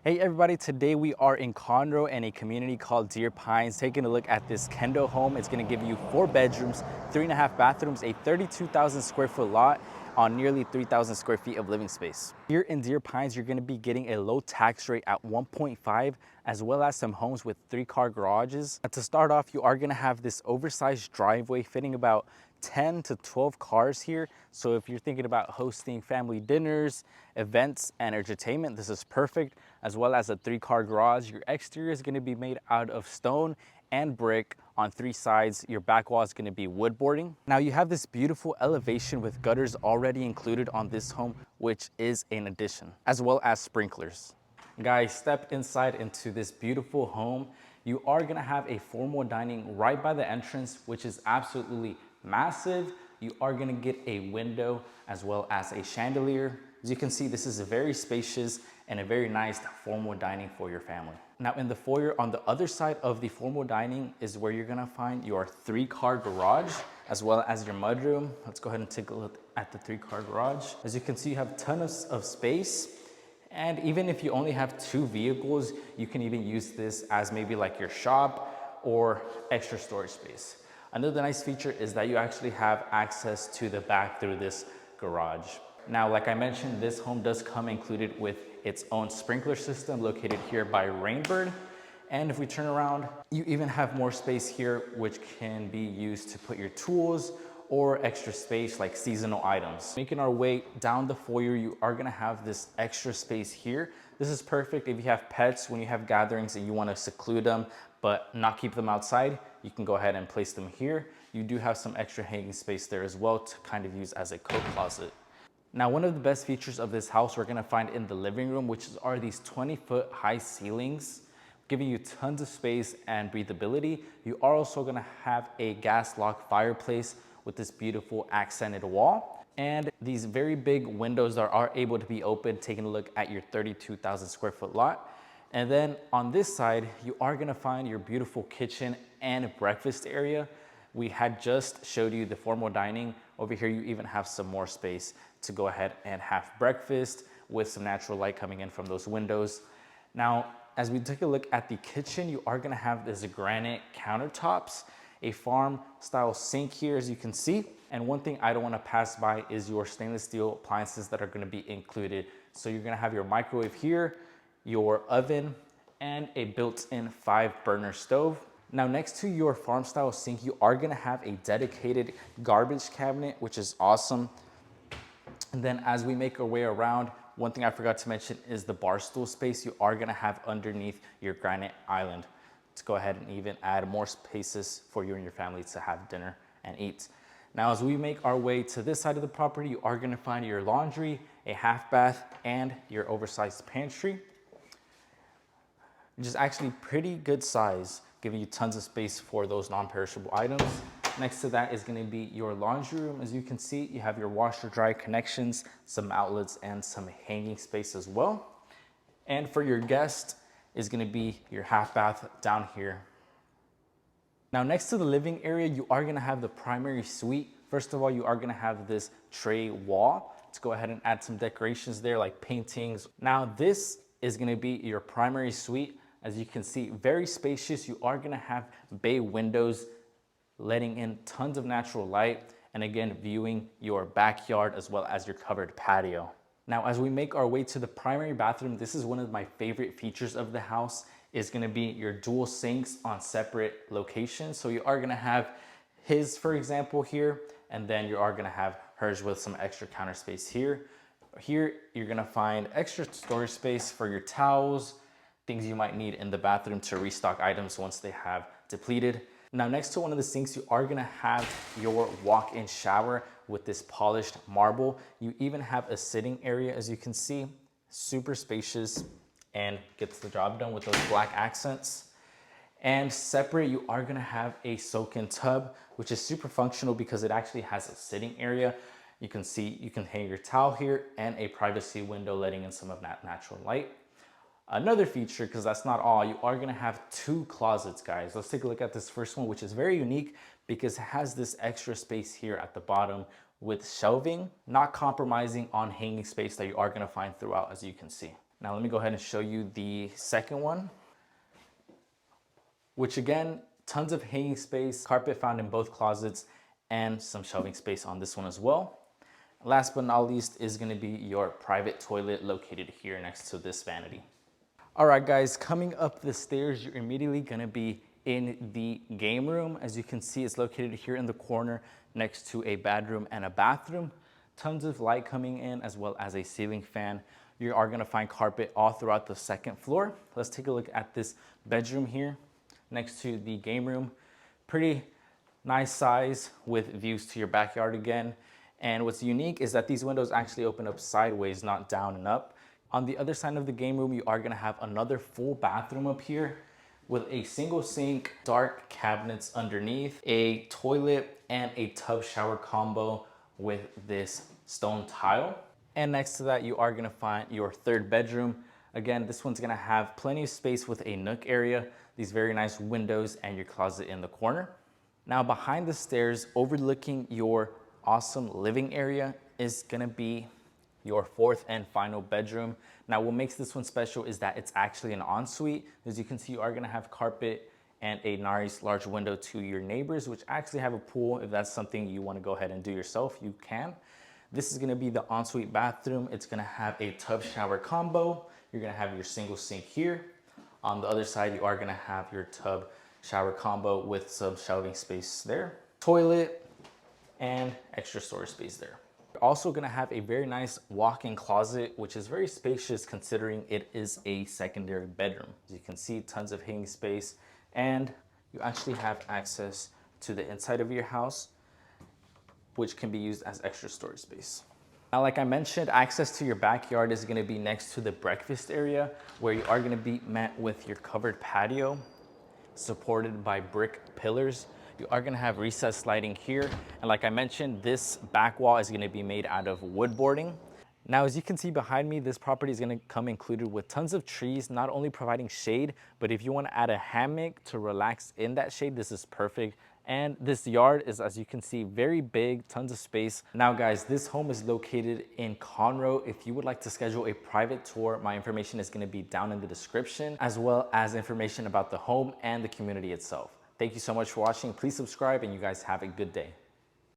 Hey everybody, today we are in Conroe in a community called Deer Pines, taking a look at this kendo home. It's gonna give you 4 bedrooms, 3.5 bathrooms, a 32,000 square foot lot on nearly 3,000 square feet of living space. Here in Deer Pines, you're gonna be getting a low tax rate at 1.5, as well as some homes with 3-car garages. And to start off, you are gonna have this oversized driveway fitting about 10 to 12 cars here. So if you're thinking about hosting family dinners, events, and entertainment, this is perfect, as well as a 3-car garage. Your exterior is gonna be made out of stone and brick on 3 sides. Your back wall is gonna be wood boarding. Now you have this beautiful elevation with gutters already included on this home, which is an addition, as well as sprinklers. Guys, step inside into this beautiful home. You are gonna have a formal dining right by the entrance, which is absolutely massive. You are gonna get a window as well as a chandelier. As you can see, this is a very spacious and a very nice formal dining for your family. Now in the foyer on the other side of the formal dining is where you're gonna find your 3-car garage as well as your mudroom. Let's go ahead and take a look at the 3-car garage. As you can see, you have tons of space. And even if you only have 2 vehicles, you can even use this as maybe like your shop or extra storage space. Another nice feature is that you actually have access to the back through this garage. Now, like I mentioned, this home does come included with its own sprinkler system located here by Rainbird. And if we turn around, you even have more space here, which can be used to put your tools or extra space like seasonal items. Making our way down the foyer, you are gonna have this extra space here. This is perfect if you have pets, when you have gatherings and you wanna seclude them, but not keep them outside, you can go ahead and place them here. You do have some extra hanging space there as well to kind of use as a coat closet. Now, one of the best features of this house we're gonna find in the living room, which are these 20-foot high ceilings, giving you tons of space and breathability. You are also gonna have a gas log fireplace with this beautiful accented wall. And these very big windows that are able to be opened, taking a look at your 32,000 square foot lot. And then on this side, you are gonna find your beautiful kitchen and breakfast area. We had just showed you the formal dining. Over here, you even have some more space to go ahead and have breakfast with some natural light coming in from those windows. Now, as we take a look at the kitchen, you are gonna have this granite countertops, a farm style sink here, as you can see. And one thing I don't wanna pass by is your stainless steel appliances that are gonna be included. So you're gonna have your microwave here, your oven, and a built-in 5-burner stove. Now, next to your farm style sink, you are gonna have a dedicated garbage cabinet, which is awesome. And then as we make our way around, one thing I forgot to mention is the bar stool space you are gonna have underneath your granite island to go ahead and even add more spaces for you and your family to have dinner and eat. Now, as we make our way to this side of the property, you are gonna find your laundry, a half bath, and your oversized pantry, which is actually pretty good size, giving you tons of space for those non-perishable items. Next to that is gonna be your laundry room. As you can see, you have your washer dry connections, some outlets, and some hanging space as well. And for your guest is gonna be your half bath down here. Now, next to the living area, you are gonna have the primary suite. First of all, you are gonna have this tray wall. Let's go ahead and add some decorations there like paintings. Now, this is gonna be your primary suite. As you can see, very spacious. You are gonna have bay windows letting in tons of natural light, and again, viewing your backyard as well as your covered patio. Now, as we make our way to the primary bathroom, this is one of my favorite features of the house, is gonna be your dual sinks on separate locations. So you are gonna have his, for example, here, and then you are gonna have hers with some extra counter space here. Here, you're gonna find extra storage space for your towels, things you might need in the bathroom to restock items once they have depleted. Now, next to one of the sinks, you are gonna have your walk-in shower with this polished marble. You even have a sitting area, as you can see, super spacious and gets the job done with those black accents. And separate, you are gonna have a soak-in tub, which is super functional because it actually has a sitting area. You can see, you can hang your towel here and a privacy window letting in some of that natural light. Another feature, because that's not all, you are gonna have 2 closets, guys. Let's take a look at this first one, which is very unique because it has this extra space here at the bottom with shelving, not compromising on hanging space that you are gonna find throughout, as you can see. Now let me go ahead and show you the second one, which again, tons of hanging space, carpet found in both closets, and some shelving space on this one as well. Last but not least is gonna be your private toilet located here next to this vanity. All right, guys, coming up the stairs, you're immediately gonna be in the game room. As you can see, it's located here in the corner next to a bedroom and a bathroom. Tons of light coming in as well as a ceiling fan. You are gonna find carpet all throughout the second floor. Let's take a look at this bedroom here next to the game room. Pretty nice size with views to your backyard again. And what's unique is that these windows actually open up sideways, not down and up. On the other side of the game room, you are gonna have another full bathroom up here with a single sink, dark cabinets underneath, a toilet, and a tub shower combo with this stone tile. And next to that, you are gonna find your third bedroom. Again, this one's gonna have plenty of space with a nook area, these very nice windows, and your closet in the corner. Now behind the stairs, overlooking your awesome living area, is gonna be your fourth and final bedroom. Now what makes this one special is that it's actually an ensuite. As you can see, you are gonna have carpet and a nice large window to your neighbors, which actually have a pool. If that's something you wanna go ahead and do yourself, you can. This is gonna be the ensuite bathroom. It's gonna have a tub shower combo. You're gonna have your single sink here. On the other side, you are gonna have your tub shower combo with some shelving space there, toilet, and extra storage space there. You're also gonna have a very nice walk-in closet, which is very spacious considering it is a secondary bedroom. As you can see, tons of hanging space, and you actually have access to the inside of your house, which can be used as extra storage space. Now, like I mentioned, access to your backyard is gonna be next to the breakfast area, where you are gonna be met with your covered patio, supported by brick pillars. You are gonna have recessed lighting here. And like I mentioned, this back wall is gonna be made out of wood boarding. Now, as you can see behind me, this property is gonna come included with tons of trees, not only providing shade, but if you wanna add a hammock to relax in that shade, this is perfect. And this yard is, as you can see, very big, tons of space. Now guys, this home is located in Conroe. If you would like to schedule a private tour, my information is gonna be down in the description, as well as information about the home and the community itself. Thank you so much for watching. Please subscribe, and you guys have a good day.